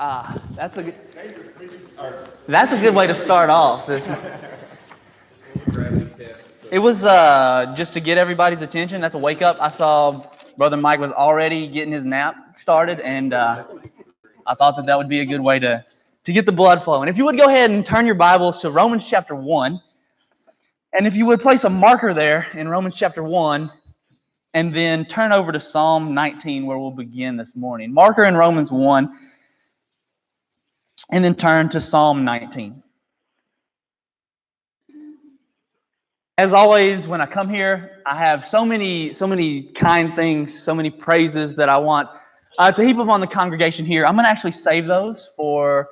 That's a good way to start off. It was just to get everybody's attention. That's a wake up. I saw Brother Mike was already getting his nap started, and I thought that would be a good way to get the blood flowing. If you would go ahead and turn your Bibles to Romans chapter 1, and if you would place a marker there in Romans chapter 1, and then turn over to Psalm 19, where we'll begin this morning. Marker in Romans 1, and then turn to Psalm 19. As always, when I come here, I have so many kind things, so many praises that I want to heap upon the congregation here. I'm going to actually save those for,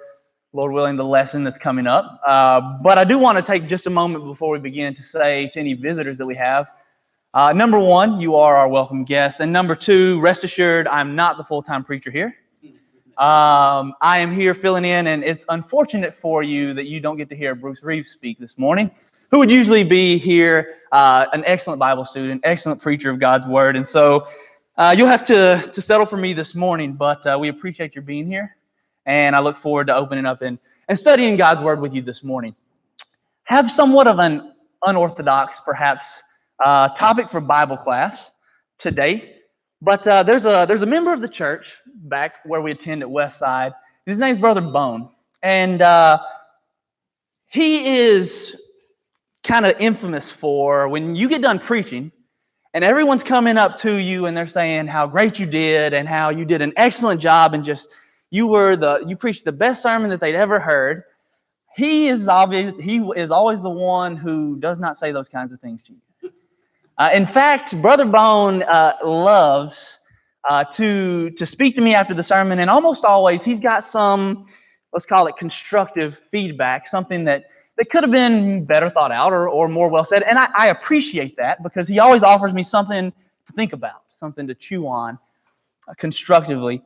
Lord willing, the lesson that's coming up. But I do want to take just a moment before we begin to say to any visitors that we have, number one, you are our welcome guests. And number two, rest assured, I'm not the full-time preacher here. I am here filling in, and it's unfortunate for you that you don't get to hear Bruce Reeves speak this morning, who would usually be here, an excellent Bible student, excellent preacher of God's Word. And so you'll have to settle for me this morning, but we appreciate your being here, and I look forward to opening up and studying God's Word with you this morning. Have somewhat of an unorthodox, perhaps, topic for Bible class today, but there's a member of the church back where we attend at Westside. His name's Brother Bone, and he is kind of infamous for when you get done preaching, and everyone's coming up to you and they're saying how great you did and how you did an excellent job and just you preached the best sermon that they'd ever heard. He is always the one who does not say those kinds of things to you. In fact, Brother Bone loves to speak to me after the sermon, and almost always he's got some, let's call it constructive feedback, something that could have been better thought out or more well said. And I appreciate that because he always offers me something to think about, something to chew on constructively.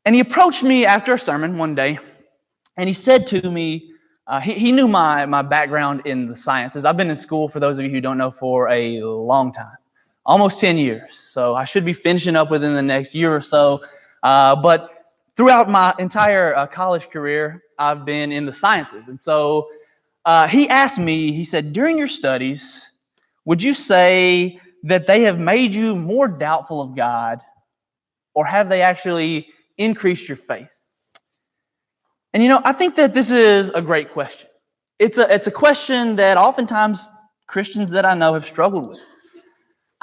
And he approached me after a sermon one day, and he said to me, he knew my background in the sciences. I've been in school, for those of you who don't know, for a long time, almost 10 years. So I should be finishing up within the next year or so. But throughout my entire college career, I've been in the sciences. And so he asked me, he said, during your studies, would you say that they have made you more doubtful of God, or have they actually increased your faith? And I think that this is a great question. It's a question that oftentimes Christians that I know have struggled with.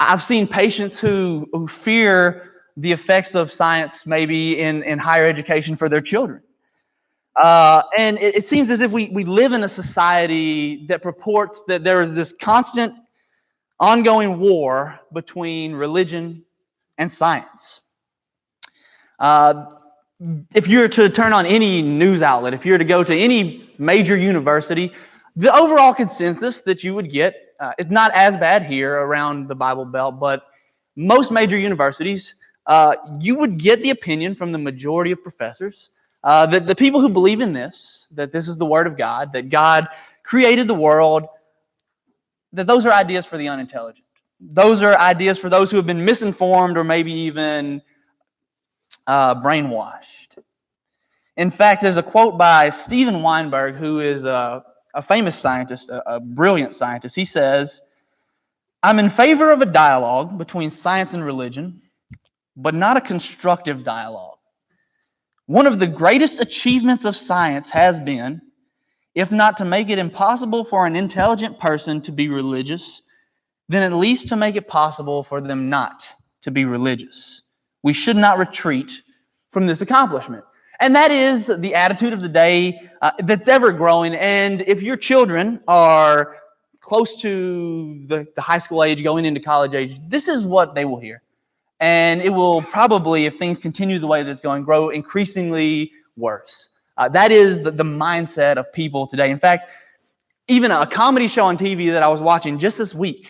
I've seen patients who fear the effects of science maybe in higher education for their children. And it seems as if we live in a society that purports that there is this constant, ongoing war between religion and science. If you were to turn on any news outlet, if you were to go to any major university, the overall consensus that you would get, it's not as bad here around the Bible Belt, but most major universities, you would get the opinion from the majority of professors that the people who believe in this, that this is the Word of God, that God created the world, that those are ideas for the unintelligent. Those are ideas for those who have been misinformed or maybe even brainwashed. In fact, there's a quote by Steven Weinberg, who is a famous scientist, a brilliant scientist. He says, "I'm in favor of a dialogue between science and religion, but not a constructive dialogue. One of the greatest achievements of science has been, if not to make it impossible for an intelligent person to be religious, then at least to make it possible for them not to be religious. We should not retreat from this accomplishment." And that is the attitude of the day that's ever growing. And if your children are close to the high school age, going into college age, this is what they will hear. And it will probably, if things continue the way that it's going, grow increasingly worse. That is the mindset of people today. In fact, even a comedy show on TV that I was watching just this week,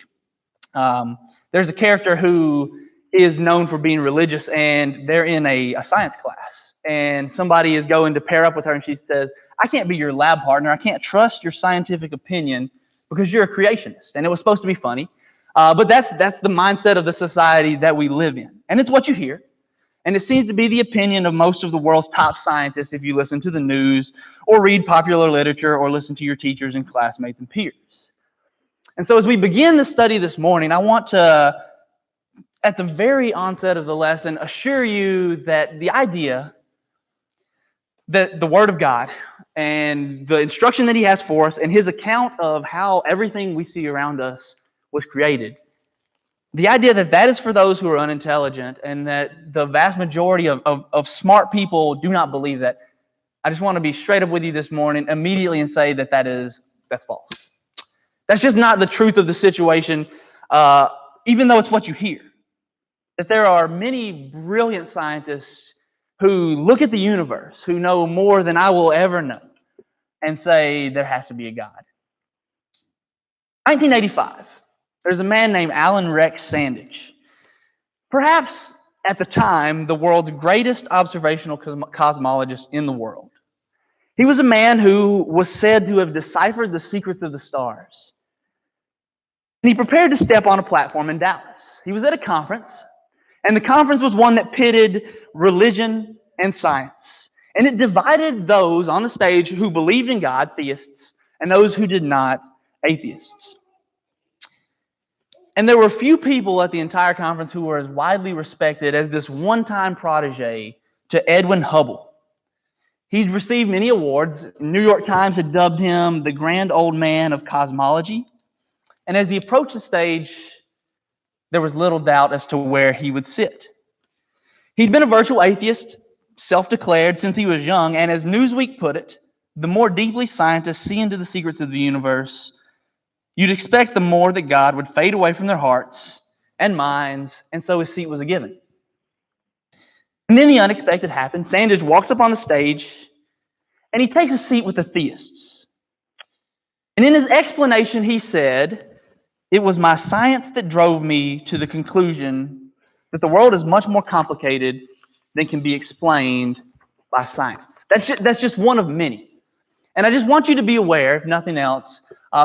there's a character who is known for being religious, and they're in a science class. And somebody is going to pair up with her, and she says, "I can't be your lab partner. I can't trust your scientific opinion because you're a creationist." And it was supposed to be funny. But that's the mindset of the society that we live in. And it's what you hear. And it seems to be the opinion of most of the world's top scientists if you listen to the news or read popular literature or listen to your teachers and classmates and peers. And so as we begin the study this morning, I want to, at the very onset of the lesson, assure you that the idea that the Word of God and the instruction that He has for us and His account of how everything we see around us was created, the idea that that is for those who are unintelligent and that the vast majority of smart people do not believe that, I just want to be straight up with you this morning immediately and say that that's false. That's just not the truth of the situation, even though it's what you hear. That there are many brilliant scientists who look at the universe, who know more than I will ever know, and say there has to be a God. 1985. There's a man named Alan Rex Sandage. Perhaps, at the time, the world's greatest observational cosmologist in the world. He was a man who was said to have deciphered the secrets of the stars. And he prepared to step on a platform in Dallas. He was at a conference, and the conference was one that pitted religion and science. And it divided those on the stage who believed in God, theists, and those who did not, atheists. And there were few people at the entire conference who were as widely respected as this one-time protege to Edwin Hubble. He'd received many awards. New York Times had dubbed him the grand old man of cosmology. And as he approached the stage, there was little doubt as to where he would sit. He'd been a virtual atheist, self-declared since he was young, and as Newsweek put it, the more deeply scientists see into the secrets of the universe, you'd expect the more that God would fade away from their hearts and minds, and so his seat was a given. And then the unexpected happened. Sandage walks up on the stage, and he takes a seat with the theists. And in his explanation, he said, "It was my science that drove me to the conclusion that the world is much more complicated than can be explained by science." That's just one of many. And I just want you to be aware, if nothing else,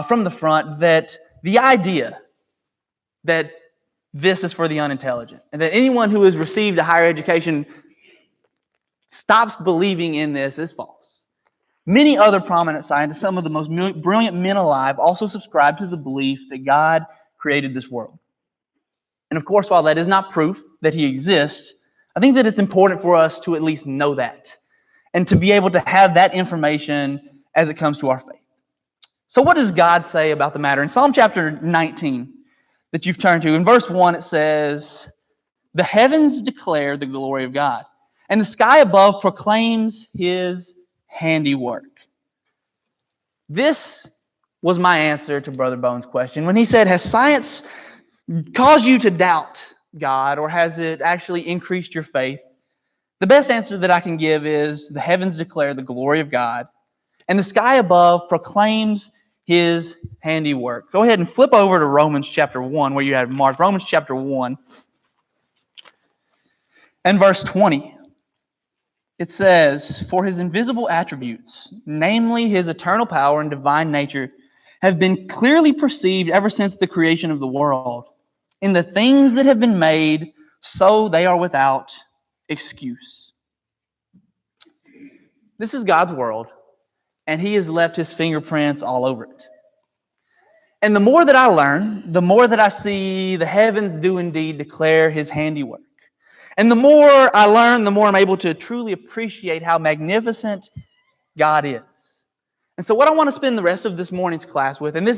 from the front, that the idea that this is for the unintelligent, and that anyone who has received a higher education stops believing in this is false. Many other prominent scientists, some of the most brilliant men alive, also subscribe to the belief that God created this world. And of course, while that is not proof that He exists, I think that it's important for us to at least know that and to be able to have that information as it comes to our faith. So what does God say about the matter? In Psalm chapter 19 that you've turned to, in verse 1 it says, "The heavens declare the glory of God, and the sky above proclaims His handiwork." This was my answer to Brother Bone's question. When he said, has science caused you to doubt God, or has it actually increased your faith? The best answer that I can give is, the heavens declare the glory of God, and the sky above proclaims His handiwork. Go ahead and flip over to Romans chapter 1, where you have marked Romans chapter 1 and verse 20. It says, "For His invisible attributes, namely His eternal power and divine nature, have been clearly perceived ever since the creation of the world. In the things that have been made, so they are without excuse." This is God's world, and He has left His fingerprints all over it. And the more that I learn, the more that I see the heavens do indeed declare His handiwork. And the more I learn, the more I'm able to truly appreciate how magnificent God is. And so what I want to spend the rest of this morning's class with, and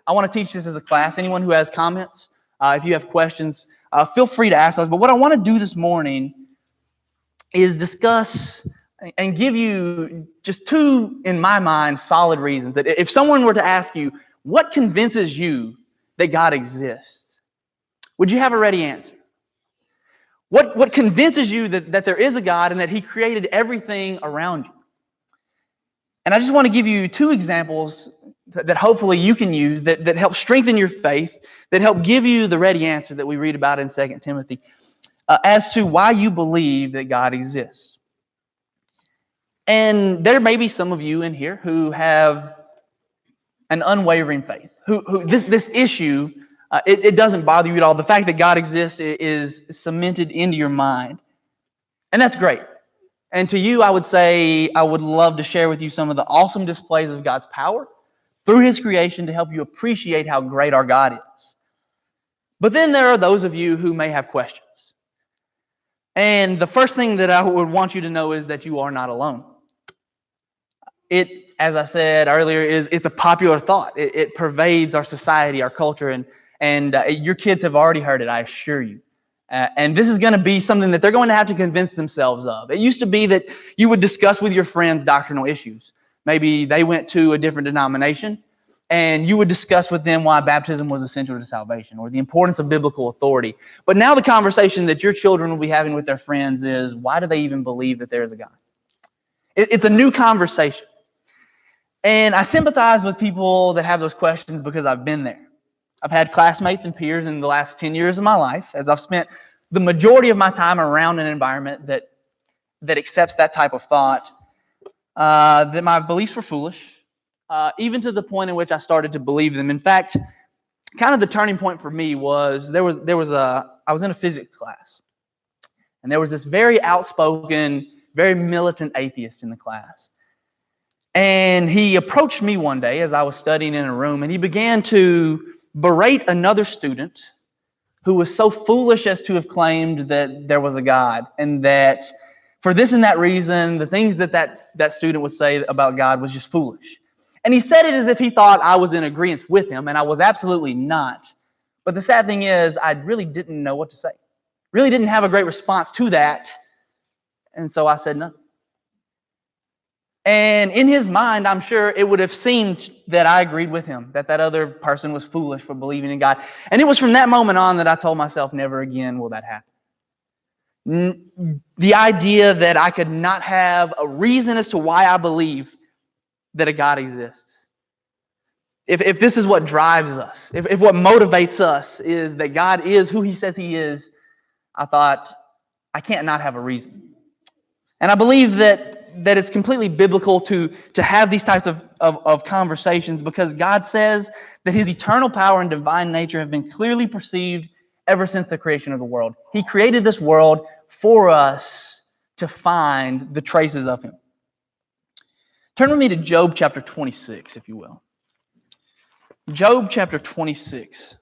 I want to teach this as a class. Anyone who has comments, if you have questions, feel free to ask those. But what I want to do this morning is discuss and give you just two, in my mind, solid reasons. That if someone were to ask you, what convinces you that God exists? Would you have a ready answer? What convinces you that there is a God and that He created everything around you? And I just want to give you two examples that hopefully you can use that help strengthen your faith, that help give you the ready answer that we read about in 2 Timothy as to why you believe that God exists. And there may be some of you in here who have an unwavering faith, who this issue, it doesn't bother you at all. The fact that God exists is cemented into your mind. And that's great. And to you, I would say I would love to share with you some of the awesome displays of God's power through His creation to help you appreciate how great our God is. But then there are those of you who may have questions. And the first thing that I would want you to know is that you are not alone. It, as I said earlier, it's a popular thought. It pervades our society, our culture, and your kids have already heard it, I assure you. And this is going to be something that they're going to have to convince themselves of. It used to be that you would discuss with your friends doctrinal issues. Maybe they went to a different denomination, and you would discuss with them why baptism was essential to salvation or the importance of biblical authority. But now the conversation that your children will be having with their friends is, why do they even believe that there is a God? It's a new conversation. And I sympathize with people that have those questions because I've been there. I've had classmates and peers in the last 10 years of my life, as I've spent the majority of my time around an environment that accepts that type of thought, that my beliefs were foolish, even to the point in which I started to believe them. In fact, kind of the turning point for me was I was in a physics class, and there was this very outspoken, very militant atheist in the class. And he approached me one day as I was studying in a room, and he began to berate another student who was so foolish as to have claimed that there was a God, and that for this and that reason, the things that student would say about God was just foolish. And he said it as if he thought I was in agreement with him, and I was absolutely not. But the sad thing is, I really didn't know what to say. Really didn't have a great response to that, and so I said nothing. And in his mind, I'm sure it would have seemed that I agreed with him, that other person was foolish for believing in God. And it was from that moment on that I told myself, never again will that happen. The idea that I could not have a reason as to why I believe that a God exists. If this is what drives us, if what motivates us is that God is who He says He is, I thought, I can't not have a reason. And I believe that it's completely biblical to have these types of conversations, because God says that His eternal power and divine nature have been clearly perceived ever since the creation of the world. He created this world for us to find the traces of Him. Turn with me to Job chapter 26, if you will. Job chapter 26.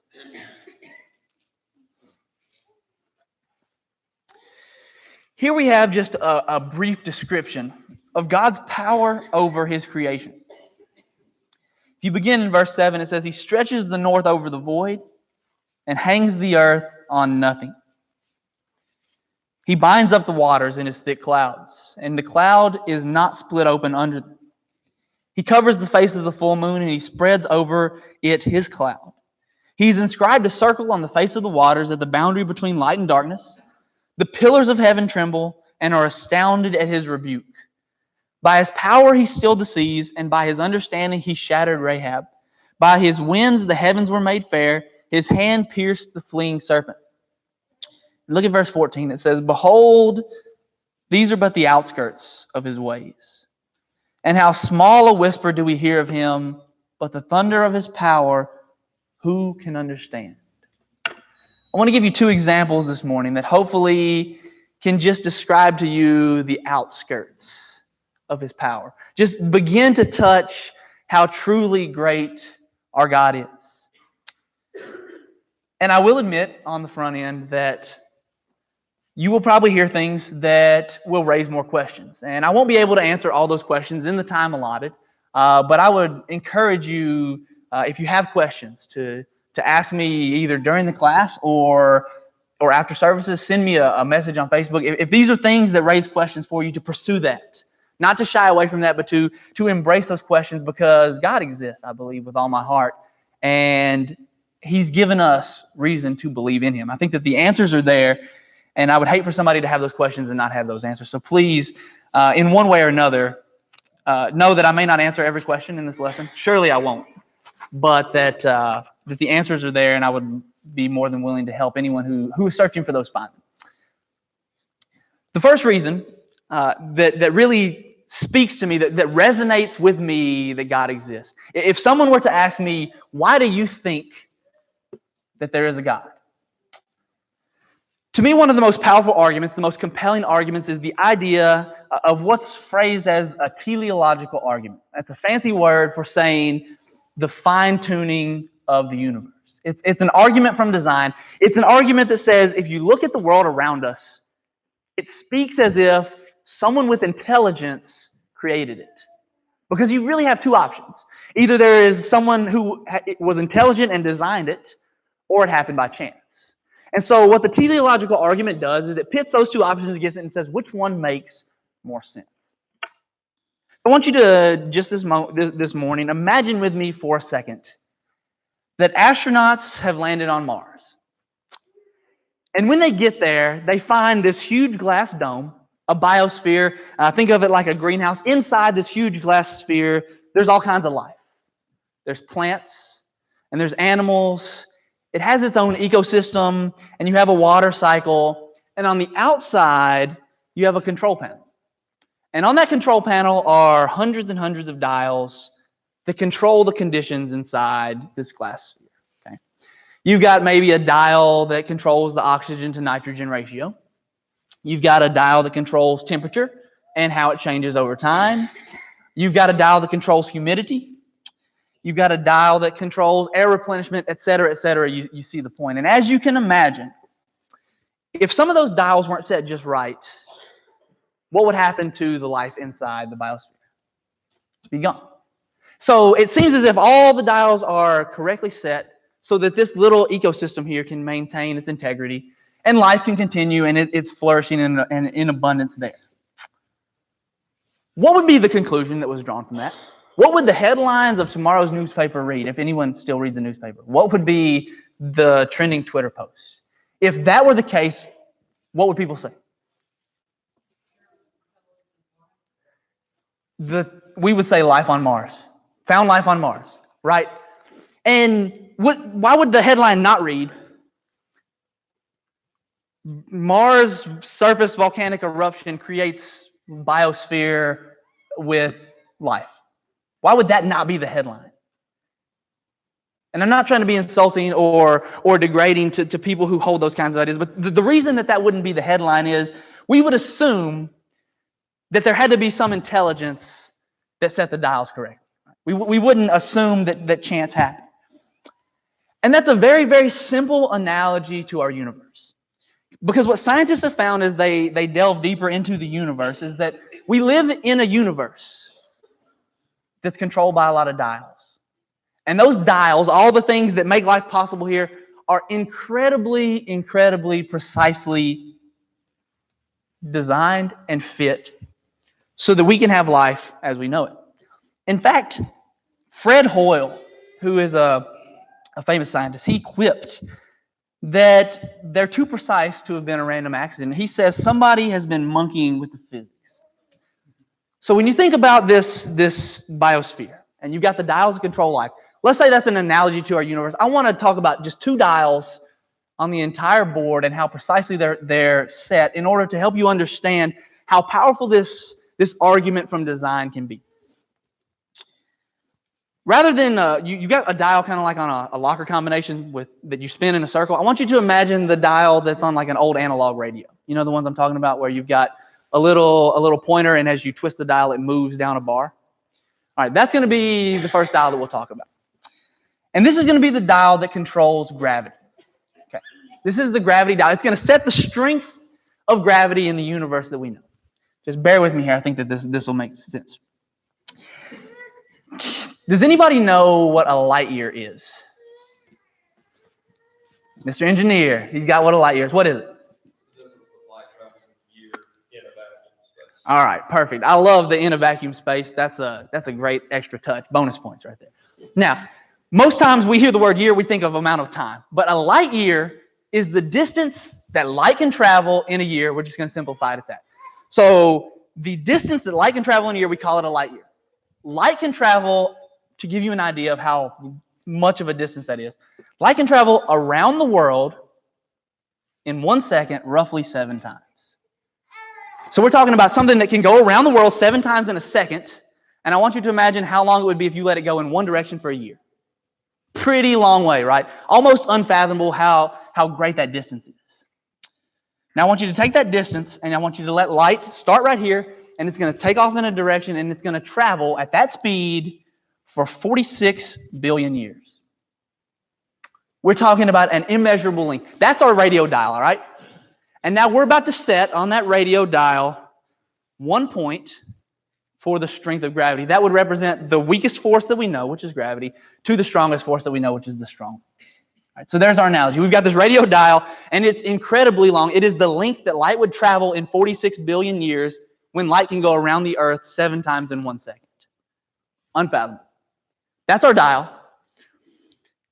Here we have just a brief description of God's power over His creation. If you begin in verse 7, it says, He stretches the north over the void and hangs the earth on nothing. He binds up the waters in His thick clouds, and the cloud is not split open under them. He covers the face of the full moon, and He spreads over it His cloud. He's inscribed a circle on the face of the waters at the boundary between light and darkness. The pillars of heaven tremble and are astounded at His rebuke. By His power He stilled the seas, and by His understanding He shattered Rahab. By His winds the heavens were made fair. His hand pierced the fleeing serpent. Look at verse 14. It says, Behold, these are but the outskirts of His ways. And how small a whisper do we hear of Him, but the thunder of His power, who can understand? I want to give you two examples this morning that hopefully can just describe to you the outskirts of His power. Just begin to touch how truly great our God is. And I will admit on the front end that you will probably hear things that will raise more questions. And I won't be able to answer all those questions in the time allotted, but I would encourage you, if you have questions, to ask me either during the class or after services. Send me a message on Facebook. If these are things that raise questions for you, to pursue that. Not to shy away from that, but to embrace those questions, because God exists, I believe, with all my heart. And He's given us reason to believe in Him. I think that the answers are there, and I would hate for somebody to have those questions and not have those answers. So please, in one way or another, know that I may not answer every question in this lesson. Surely I won't. But that the answers are there, and I would be more than willing to help anyone who is searching for those findings. The first reason that really speaks to me, that resonates with me that God exists. If someone were to ask me, why do you think that there is a God? To me, one of the most powerful arguments, the most compelling arguments, is the idea of what's phrased as a teleological argument. That's a fancy word for saying the fine-tuning of the universe. It's an argument from design. It's an argument that says if you look at the world around us, it speaks as if someone with intelligence created it. Because you really have two options. Either there is someone who was intelligent and designed it, or it happened by chance. And so what the teleological argument does is it pits those two options against it and says which one makes more sense. I want you to, just this morning, imagine with me for a second that astronauts have landed on Mars. And when they get there, they find this huge glass dome, a biosphere. Think of it like a greenhouse. Inside this huge glass sphere, there's all kinds of life. There's plants, and there's animals. It has its own ecosystem, and you have a water cycle. And on the outside, you have a control panel. And on that control panel are hundreds and hundreds of dials that control the conditions inside this glass sphere. Okay? You've got maybe a dial that controls the oxygen to nitrogen ratio. You've got a dial that controls temperature and how it changes over time. You've got a dial that controls humidity. You've got a dial that controls air replenishment, et cetera, et cetera. You see the point. And as you can imagine, if some of those dials weren't set just right, what would happen to the life inside the biosphere? It'd be gone. So it seems as if all the dials are correctly set so that this little ecosystem here can maintain its integrity and life can continue and it's flourishing and in abundance there. What would be the conclusion that was drawn from that? What would the headlines of tomorrow's newspaper read, if anyone still reads the newspaper? What would be the trending Twitter post? If that were the case, what would people say? We would say life on Mars. Found life on Mars, right? And why would the headline not read, Mars surface volcanic eruption creates biosphere with life? Why would that not be the headline? And I'm not trying to be insulting or degrading to people who hold those kinds of ideas, but the reason that wouldn't be the headline is we would assume that there had to be some intelligence that set the dials correctly. We wouldn't assume that chance happened. And that's a very, very simple analogy to our universe. Because what scientists have found as they delve deeper into the universe is that we live in a universe that's controlled by a lot of dials. And those dials, all the things that make life possible here, are incredibly, incredibly precisely designed and fit so that we can have life as we know it. In fact, Fred Hoyle, who is a famous scientist, he quipped that they're too precise to have been a random accident. He says somebody has been monkeying with the physics. So when you think about this biosphere, and you've got the dials that control life, let's say that's an analogy to our universe. I want to talk about just two dials on the entire board and how precisely they're set in order to help you understand how powerful this argument from design can be. Rather than, you got a dial kind of like on a locker combination that you spin in a circle. I want you to imagine the dial that's on like an old analog radio. You know the ones I'm talking about where you've got a little pointer, and as you twist the dial, it moves down a bar. All right, that's going to be the first dial that we'll talk about. And this is going to be the dial that controls gravity. Okay, this is the gravity dial. It's going to set the strength of gravity in the universe that we know. Just bear with me here. I think that this will make sense. Does anybody know what a light year is? Mr. Engineer, he's got what a light year is. What is it? All right, perfect. I love the in a vacuum space. That's a great extra touch. Bonus points right there. Now, most times we hear the word year, we think of amount of time. But a light year is the distance that light can travel in a year. We're just going to simplify it at that. So the distance that light can travel in a year, we call it a light year. Light can travel, to give you an idea of how much of a distance that is, light can travel around the world in 1 second roughly 7 times. So we're talking about something that can go around the world 7 times in a second, and I want you to imagine how long it would be if you let it go in one direction for a year. Pretty long way, right? Almost unfathomable how great that distance is. Now I want you to take that distance, and I want you to let light start right here, and it's going to take off in a direction, and it's going to travel at that speed for 46 billion years. We're talking about an immeasurable length. That's our radio dial, all right? And now we're about to set on that radio dial 1 point for the strength of gravity. That would represent the weakest force that we know, which is gravity, to the strongest force that we know, which is the strong. All right, so there's our analogy. We've got this radio dial, and it's incredibly long. It is the length that light would travel in 46 billion years when light can go around the Earth 7 times in 1 second. Unfathomable. That's our dial.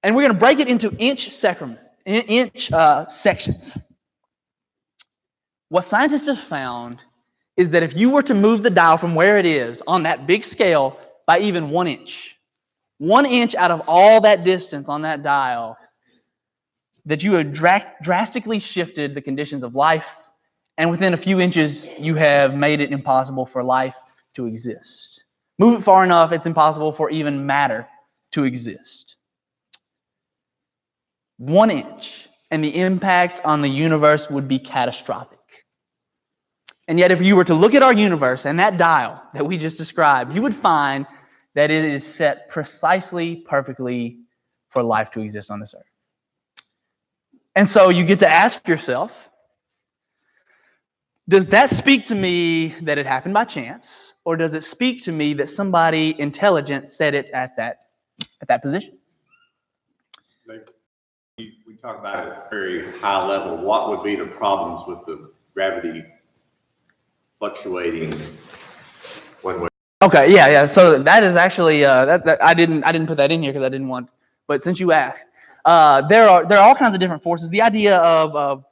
And we're going to break it into inch sections. What scientists have found is that if you were to move the dial from where it is on that big scale by even 1 inch, 1 inch out of all that distance on that dial, that you have drastically shifted the conditions of life, and within a few inches, you have made it impossible for life to exist. Move it far enough, it's impossible for even matter to exist. 1 inch, and the impact on the universe would be catastrophic. And yet, if you were to look at our universe and that dial that we just described, you would find that it is set precisely, perfectly for life to exist on this earth. And so you get to ask yourself, does that speak to me that it happened by chance, or does it speak to me that somebody intelligent set it at that position? We talk about it at a very high level. What would be the problems with the gravity fluctuating one way? Okay, yeah. So that is actually that I didn't put that in here because I didn't want. But since you asked, there are all kinds of different forces. The idea of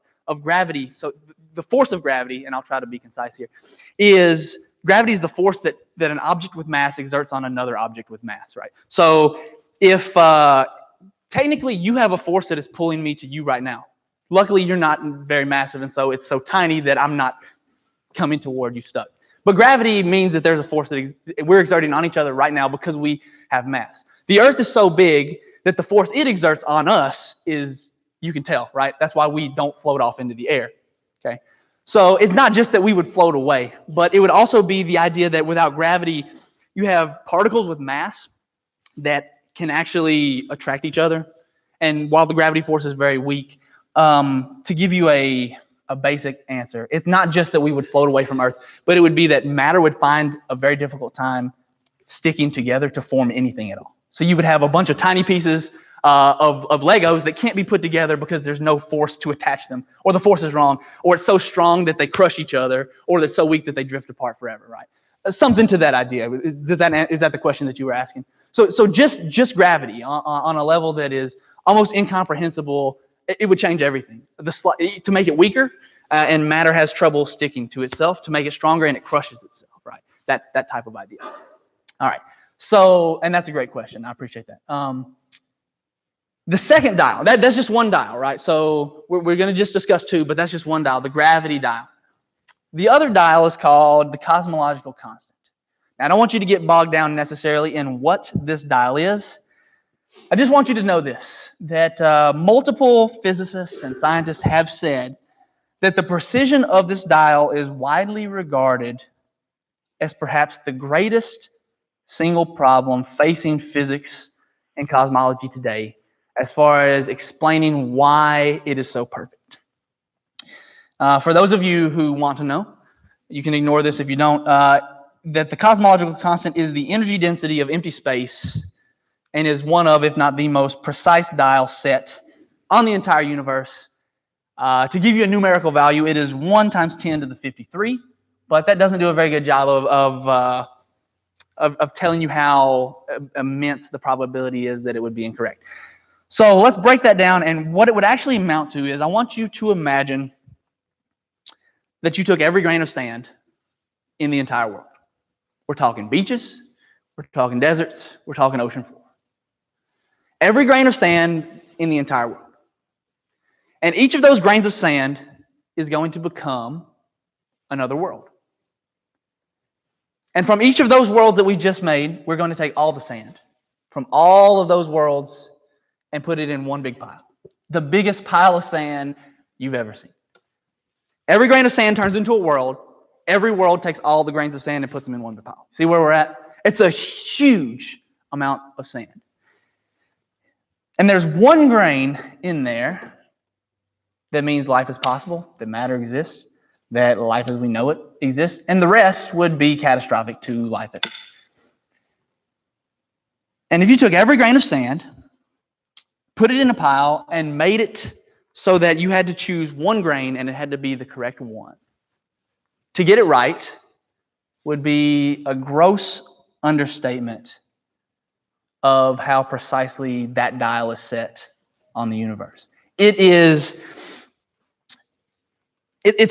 gravity. So the force of gravity, and I'll try to be concise here, is gravity is the force that an object with mass exerts on another object with mass, right? So if technically you have a force that is pulling me to you right now. Luckily, you're not very massive, and so it's so tiny that I'm not coming toward you stuck. But gravity means that there's a force that we're exerting on each other right now because we have mass. The Earth is so big that the force it exerts on us is, you can tell, right? That's why we don't float off into the air. Okay? So it's not just that we would float away, but it would also be the idea that without gravity, you have particles with mass that can actually attract each other. And while the gravity force is very weak, to give you a basic answer, it's not just that we would float away from Earth, but it would be that matter would find a very difficult time sticking together to form anything at all. So you would have a bunch of tiny pieces of Legos that can't be put together because there's no force to attach them, or the force is wrong, or it's so strong that they crush each other, or it's so weak that they drift apart forever, right? Something to that idea. Is that the question that you were asking? So just gravity on a level that is almost incomprehensible, it would change everything. To make it weaker, and matter has trouble sticking to itself. To make it stronger, and it crushes itself, right? That type of idea. All right. So, and that's a great question. I appreciate that. The second dial, that's just one dial, right? So we're going to just discuss two, but that's just one dial, the gravity dial. The other dial is called the cosmological constant. Now, I don't want you to get bogged down necessarily in what this dial is. I just want you to know this, that multiple physicists and scientists have said that the precision of this dial is widely regarded as perhaps the greatest single problem facing physics and cosmology today, as far as explaining why it is so perfect. For those of you who want to know, you can ignore this if you don't, that the cosmological constant is the energy density of empty space and is one of, if not the most precise dial set on the entire universe. To give you a numerical value, it is 1 times 10 to the 53, but that doesn't do a very good job of telling you how immense the probability is that it would be incorrect. So let's break that down, and what it would actually amount to is I want you to imagine that you took every grain of sand in the entire world. We're talking beaches, we're talking deserts, we're talking ocean floor. Every grain of sand in the entire world. And each of those grains of sand is going to become another world. And from each of those worlds that we just made, we're going to take all the sand from all of those worlds and put it in one big pile. The biggest pile of sand you've ever seen. Every grain of sand turns into a world. Every world takes all the grains of sand and puts them in one pile. See where we're at? It's a huge amount of sand. And there's one grain in there that means life is possible, that matter exists, that life as we know it exists, and the rest would be catastrophic to life. And if you took every grain of sand, put it in a pile, and made it so that you had to choose one grain and it had to be the correct one, to get it right would be a gross understatement of how precisely that dial is set on the universe. It's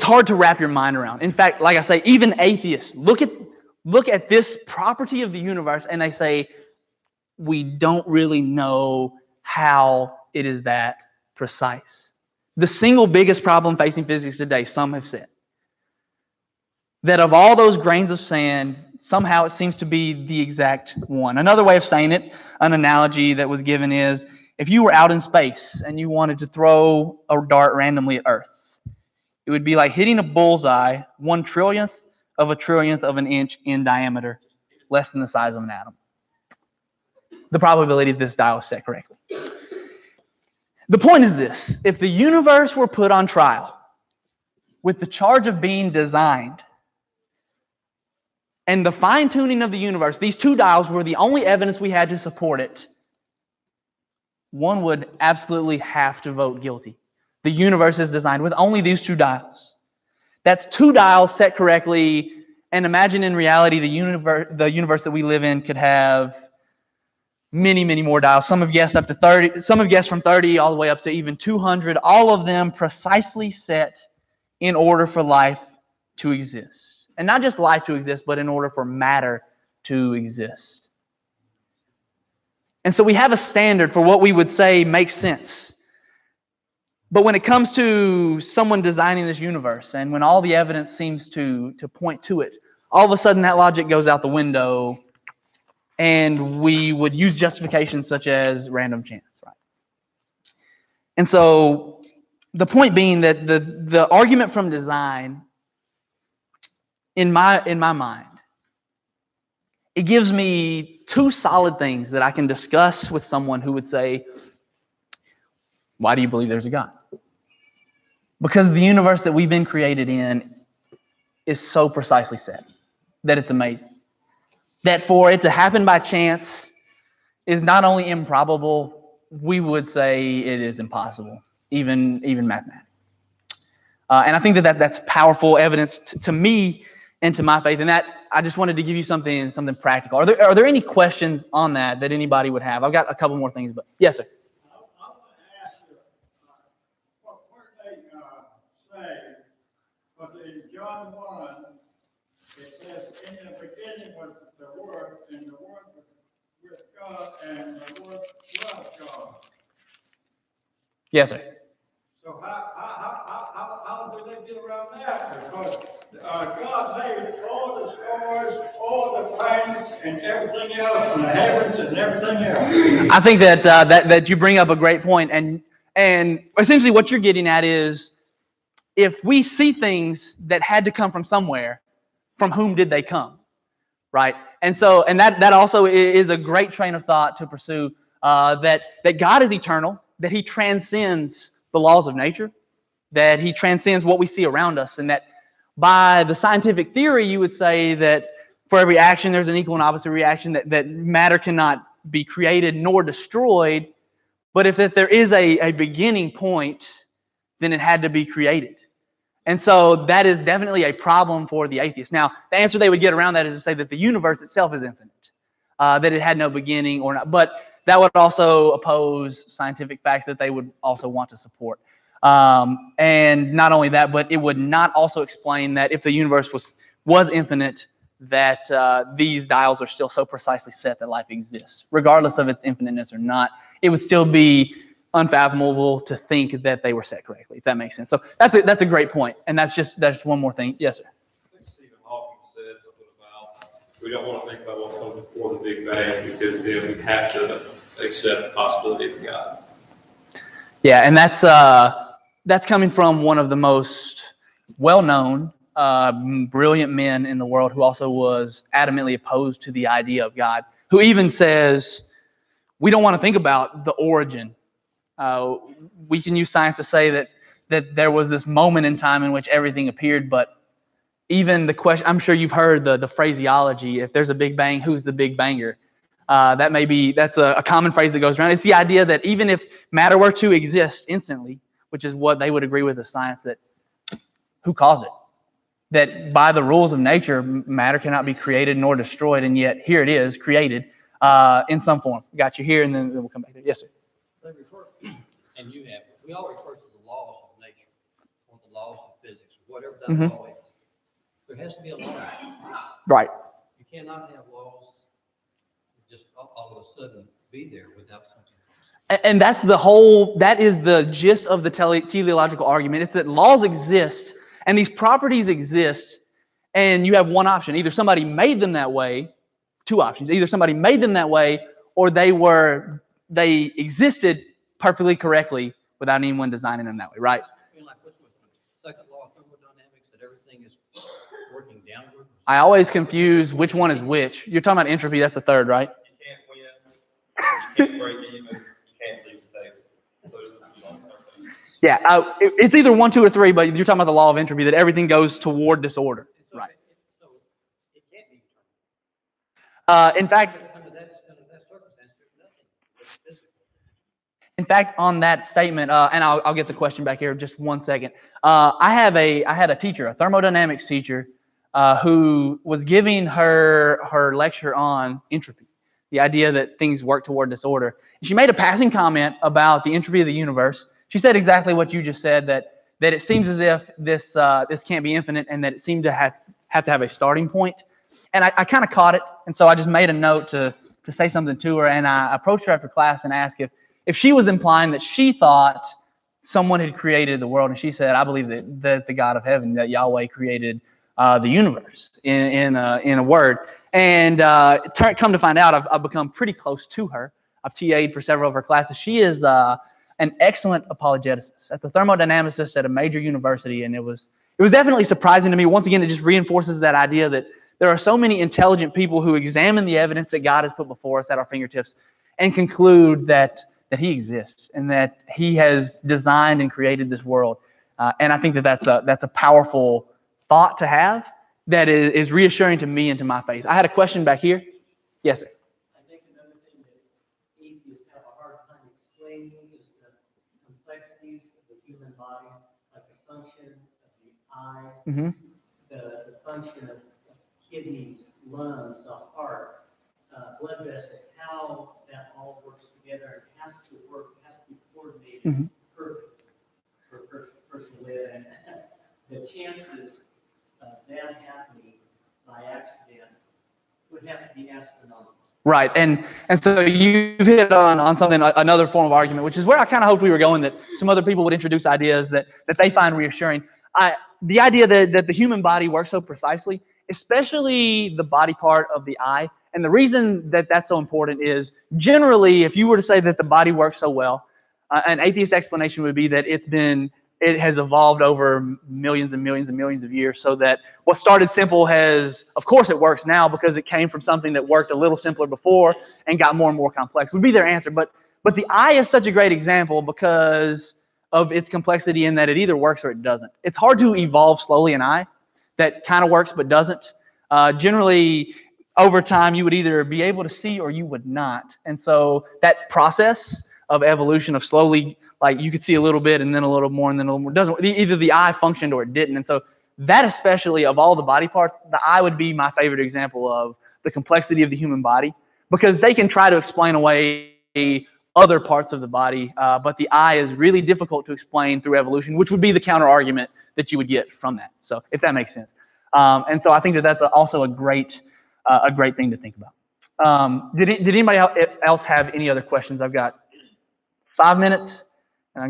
hard to wrap your mind around. In fact, like I say, even atheists look at this property of the universe and they say, we don't really know how it is that precise. The single biggest problem facing physics today, some have said, that of all those grains of sand, somehow it seems to be the exact one. Another way of saying it, an analogy that was given is, if you were out in space and you wanted to throw a dart randomly at Earth, it would be like hitting a bullseye 1/trillionth of a trillionth of an inch in diameter, less than the size of an atom. The probability of this dial is set correctly. The point is this: if the universe were put on trial with the charge of being designed, and the fine-tuning of the universe, these two dials were the only evidence we had to support it, one would absolutely have to vote guilty. The universe is designed with only these two dials. That's two dials set correctly, and imagine in reality the universe that we live in could have many, many more dials. Some have guessed up to 30, some have guessed from 30 all the way up to even 200, all of them precisely set in order for life to exist. And not just life to exist, but in order for matter to exist. And so we have a standard for what we would say makes sense. But when it comes to someone designing this universe, and when all the evidence seems to point to it, all of a sudden that logic goes out the window, and we would use justifications such as random chance, right? And so the point being that the argument from design, in my mind, it gives me two solid things that I can discuss with someone who would say, why do you believe there's a God? Because the universe that we've been created in is so precisely set that it's amazing. That for it to happen by chance is not only improbable, we would say it is impossible, even mathematically. And I think that's powerful evidence to me and to my faith. And that I just wanted to give you something practical. Are there any questions on that anybody would have? I've got a couple more things, but yes, sir. I want to ask you, what they say, but in John 1, it says, in the beginning was the Word, and the Word was with God, and the Word was God. Yes, sir. So how do they get around that? Because God made all the stars, all the planets, and everything else, and the heavens and everything else. I think that you bring up a great point, and essentially what you're getting at is, if we see things that had to come from somewhere, from whom did they come, right? And that also is a great train of thought to pursue. That God is eternal, that He transcends the laws of nature, that He transcends what we see around us, and that by the scientific theory, you would say that for every action, there's an equal and opposite reaction, that matter cannot be created nor destroyed, but if there is a beginning point, then it had to be created. And so that is definitely a problem for the atheist. Now, the answer they would get around that is to say that the universe itself is infinite, that it had no beginning or not. But that would also oppose scientific facts that they would also want to support. And not only that, but it would not also explain that if the universe was infinite, that these dials are still so precisely set that life exists. Regardless of its infiniteness or not, it would still be unfathomable to think that they were set correctly, if that makes sense. So that's a great point, and that's just one more thing. Yes, sir. I think Stephen Hawking said something about we don't want to think about what comes before the Big Bang because then we have to accept the possibility of God. Yeah, and that's coming from one of the most well-known, brilliant men in the world who also was adamantly opposed to the idea of God, who even says, we don't want to think about the origin. We can use science to say that there was this moment in time in which everything appeared, but even the question, I'm sure you've heard the phraseology, if there's a Big Bang, who's the Big Banger? That's a common phrase that goes around. It's the idea that even if matter were to exist instantly, which is what they would agree with as science, that who caused it? That by the rules of nature, matter cannot be created nor destroyed, and yet here it is, created in some form. Got you here, and then we'll come back there. Yes, sir. They refer, and you have, we all refer to the laws of nature, or the laws of physics, whatever that law is. There has to be a law. Right. You cannot have laws just all of a sudden be there without something. And that is the gist of the teleological argument. It's that laws exist, and these properties exist, and you have one option. Either somebody made them that way, two options. Either somebody made them that way, or they existed perfectly correctly without anyone designing them that way, right? I mean, like what's the second law of thermodynamics, that everything is working downward? I always confuse which one is which. You're talking about entropy, that's the third, right? You can't win, you can't break even, you can't leave the table. Those are the laws. Yeah, it's either 1, 2, or 3, but you're talking about the law of entropy, that everything goes toward disorder. So Right. So it can't be determined. In fact, Under that circumstance, there's nothing that's physical. in fact, on that statement, and I'll get the question back here in just 1 second. I had a teacher, a thermodynamics teacher, who was giving her lecture on entropy, the idea that things work toward disorder. And she made a passing comment about the entropy of the universe. She said exactly what you just said, that it seems as if this can't be infinite, and that it seemed to have to have a starting point. And I kind of caught it, and so I just made a note to say something to her, and I approached her after class and asked if she was implying that she thought someone had created the world, and she said, I believe that the God of heaven, that Yahweh created the universe in a word. And come to find out, I've become pretty close to her. I've TA'd for several of her classes. She is an excellent apologeticist. That's a thermodynamicist at a major university, and it was definitely surprising to me. Once again, it just reinforces that idea that there are so many intelligent people who examine the evidence that God has put before us at our fingertips and conclude that He exists and that He has designed and created this world. And I think that's a powerful thought to have that is reassuring to me and to my faith. I had a question back here. Yes, sir. I think another thing that atheists have a hard time explaining is the complexities of the human body, like the function of the eye, the function of kidneys, lungs, the heart, blood vessels, how that all works together. It has to work, it has to be coordinated perfectly for a person to live. And the chances of that happening by accident would have to be astronomical. Right, and so you've hit on something, another form of argument, which is where I kind of hoped we were going, that some other people would introduce ideas that they find reassuring. The idea that the human body works so precisely, especially the body part of the eye, and the reason that that's so important is generally, if you were to say that the body works so well, an atheist explanation would be that it has evolved over millions and millions and millions of years, so that what started simple of course it works now because it came from something that worked a little simpler before and got more and more complex, would be their answer. But the eye is such a great example because of its complexity in that it either works or it doesn't. It's hard to evolve slowly an eye that kind of works but doesn't. Generally, over time, you would either be able to see or you would not. And so that process of evolution of slowly, like you could see a little bit and then a little more and then a little more, doesn't, either the eye functioned or it didn't. And so that especially of all the body parts, the eye would be my favorite example of the complexity of the human body, because they can try to explain away other parts of the body, but the eye is really difficult to explain through evolution, which would be the counter argument that you would get from that. So if that makes sense. And so I think that's also a great thing to think about. Did anybody else have any other questions? I've got 5 minutes, and I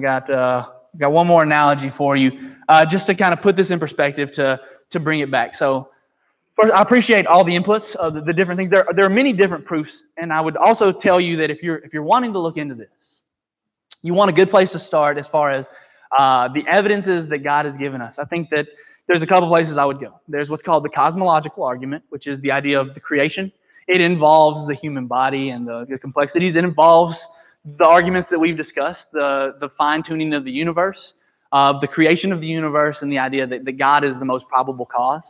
got one more analogy for you, just to kind of put this in perspective to bring it back. So first, I appreciate all the inputs of the different things. There are many different proofs, and I would also tell you that if you're wanting to look into this, you want a good place to start as far as the evidences that God has given us. I think that there's a couple places I would go. There's what's called the cosmological argument, which is the idea of the creation. It involves the human body and the complexities. It involves the arguments that we've discussed, the fine-tuning of the universe, the creation of the universe, and the idea that God is the most probable cause.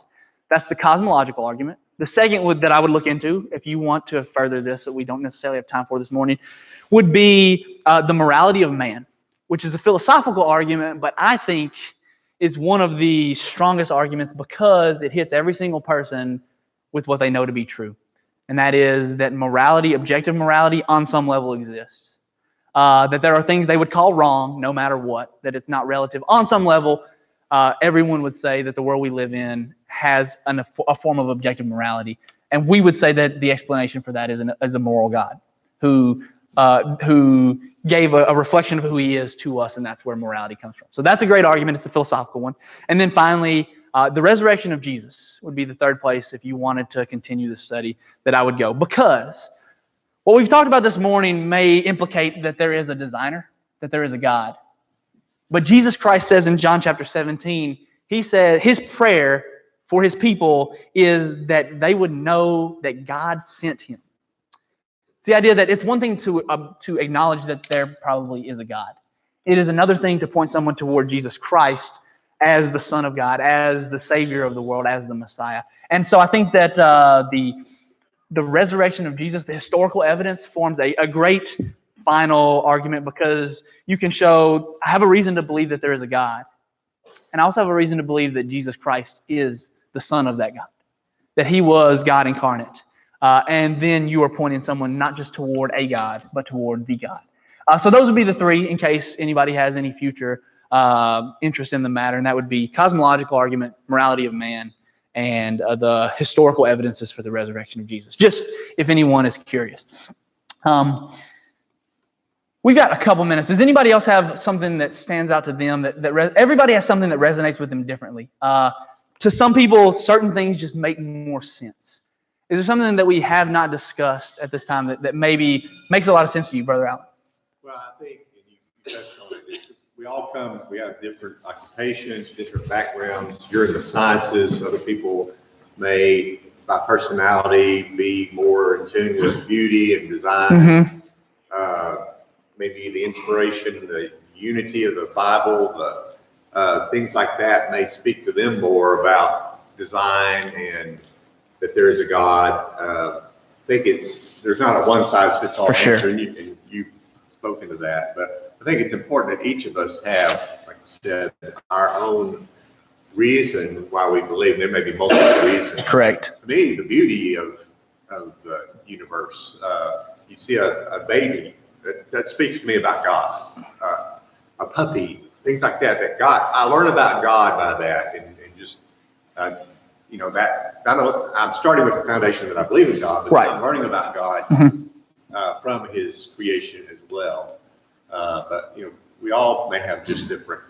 That's the cosmological argument. The second that I would look into, if you want to further this that we don't necessarily have time for this morning, would be the morality of man, which is a philosophical argument, but I think is one of the strongest arguments because it hits every single person with what they know to be true. And that is that morality, objective morality, on some level exists. That there are things they would call wrong no matter what, that it's not relative. On some level, everyone would say that the world we live in has a form of objective morality. And we would say that the explanation for that is a moral God who gave a reflection of who he is to us, and that's where morality comes from. So that's a great argument. It's a philosophical one. And then finally, the resurrection of Jesus would be the third place if you wanted to continue the study that I would go. Because what we've talked about this morning may implicate that there is a designer, that there is a God. But Jesus Christ says in John chapter 17, he says his prayer for his people is that they would know that God sent him. It's the idea that it's one thing to acknowledge that there probably is a God. It is another thing to point someone toward Jesus Christ as the Son of God, as the Savior of the world, as the Messiah. And so I think that the resurrection of Jesus, the historical evidence, forms a great final argument because you can show, I have a reason to believe that there is a God. And I also have a reason to believe that Jesus Christ is the Son of that God, that he was God incarnate. And then you are pointing someone not just toward a God, but toward the God. So those would be the three in case anybody has any future interest in the matter. And that would be cosmological argument, morality of man, and the historical evidences for the resurrection of Jesus. Just if anyone is curious. We've got a couple minutes. Does anybody else have something that stands out to them? Everybody has something that resonates with them differently. To some people, certain things just make more sense. Is there something that we have not discussed at this time that maybe makes a lot of sense to you, Brother Allen? Well, I think, and you touched on it, we have different occupations, different backgrounds. You're in the sciences. Other people may, by personality, be more in tune with beauty and design. Mm-hmm. Maybe the inspiration, the unity of the Bible, things like that may speak to them more about design and that there is a God. I think there's not a one-size-fits-all answer, and you've spoken to that, but I think it's important that each of us have, like you said, our own reason why we believe. There may be multiple reasons. Correct. To me, the beauty of the universe, you see a baby, that speaks to me about God. A puppy, things like that God, I learn about God by that, and just, that, I know I'm starting with the foundation that I believe in God, but right. I'm learning about God from his creation as well. But, we all may have just different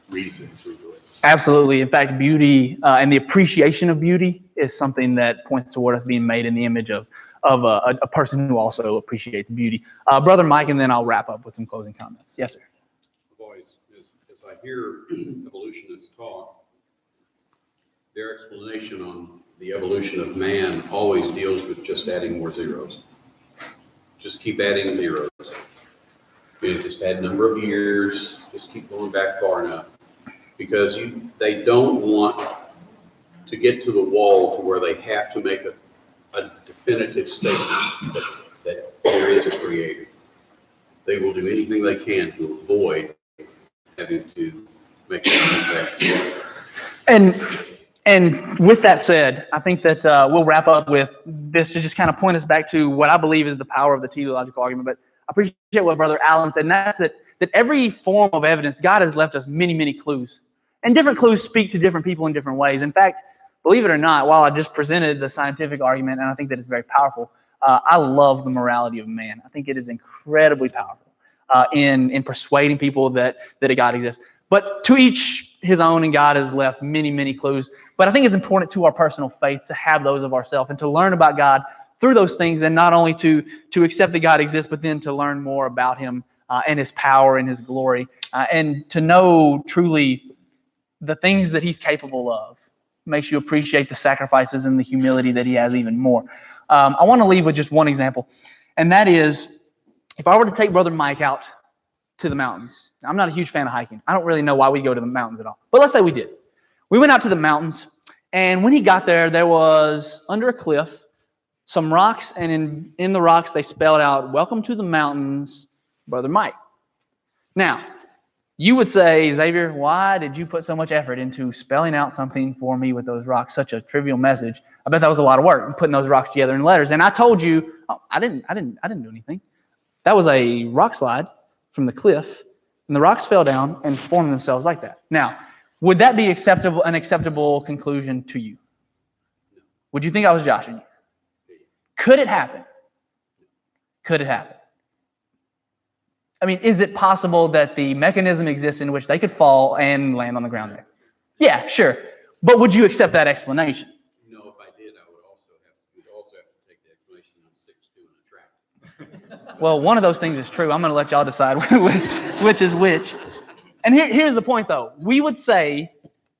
reasons we do it. Absolutely. In fact, beauty and the appreciation of beauty is something that points toward us being made in the image of a person who also appreciates beauty. Brother Mike, and then I'll wrap up with some closing comments. Yes, sir. Boys, as I hear evolutionists talk, their explanation on the evolution of man always deals with just adding more zeros. Just keep adding zeros. Just add number of years, just keep going back far enough. Because they don't want to get to the wall to where they have to make a definitive statement that there is a creator. They will do anything they can to avoid having to make that confession. And with that said, I think that we'll wrap up with this to just kind of point us back to what I believe is the power of the teleological argument. But I appreciate what Brother Allen said, and that's that every form of evidence, God has left us many, many clues. And different clues speak to different people in different ways. In fact, believe it or not, while I just presented the scientific argument, and I think that it's very powerful, I love the morality of man. I think it is incredibly powerful in persuading people that a God exists. But to each his own, and God has left many, many clues. But I think it's important to our personal faith to have those of ourselves and to learn about God through those things, and not only to accept that God exists, but then to learn more about him and his power and his glory, and to know truly the things that he's capable of makes you appreciate the sacrifices and the humility that he has even more. I want to leave with just one example, and that is if I were to take Brother Mike out to the mountains. Now, I'm not a huge fan of hiking. I don't really know why we go to the mountains at all. But let's say we did. We went out to the mountains, and when he got there, there was, under a cliff, some rocks, and in the rocks they spelled out, "Welcome to the mountains, Brother Mike." Now, you would say, Xavier, why did you put so much effort into spelling out something for me with those rocks, such a trivial message? I bet that was a lot of work, putting those rocks together in letters. And I told you, oh, I didn't do anything. That was a rock slide from the cliff, and the rocks fell down and formed themselves like that. Now, would that be an acceptable conclusion to you? Would you think I was joshing you? Could it happen? Could it happen? I mean, is it possible that the mechanism exists in which they could fall and land on the ground there? Yeah, sure. But would you accept that explanation? No, if I did, I would also have to take the explanation I'm 6'2" and attractive. Well, one of those things is true. I'm going to let y'all decide which is which. And here's the point, though. We would say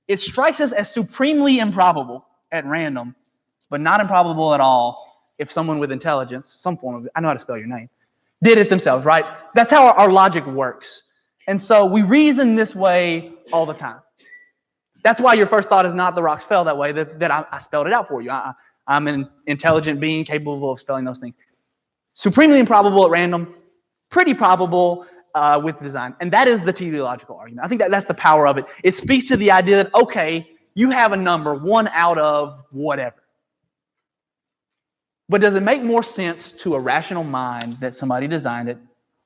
it strikes us as supremely improbable at random, but not improbable at all if someone with intelligence, some form of, I know how to spell your name, did it themselves, right? That's how our logic works. And so we reason this way all the time. That's why your first thought is not the rocks fell that way, that I spelled it out for you. I'm an intelligent being capable of spelling those things. Supremely improbable at random, pretty probable with design. And that is the teleological argument. I think that's the power of it. It speaks to the idea that, okay, you have a number, 1 out of whatever. But does it make more sense to a rational mind that somebody designed it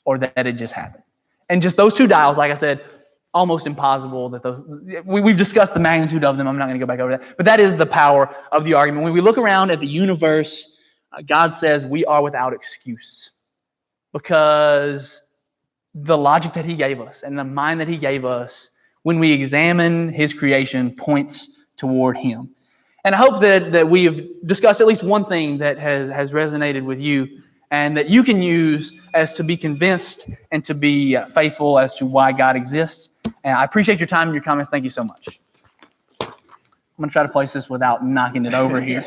or that it just happened? And just those two dials, like I said, almost impossible that those... We've discussed the magnitude of them. I'm not going to go back over that. But that is the power of the argument. When we look around at the universe, God says we are without excuse. Because the logic that He gave us and the mind that He gave us, when we examine His creation, points toward Him. And I hope that we have discussed at least one thing that has resonated with you and that you can use as to be convinced and to be faithful as to why God exists. And I appreciate your time and your comments. Thank you so much. I'm going to try to place this without knocking it over here.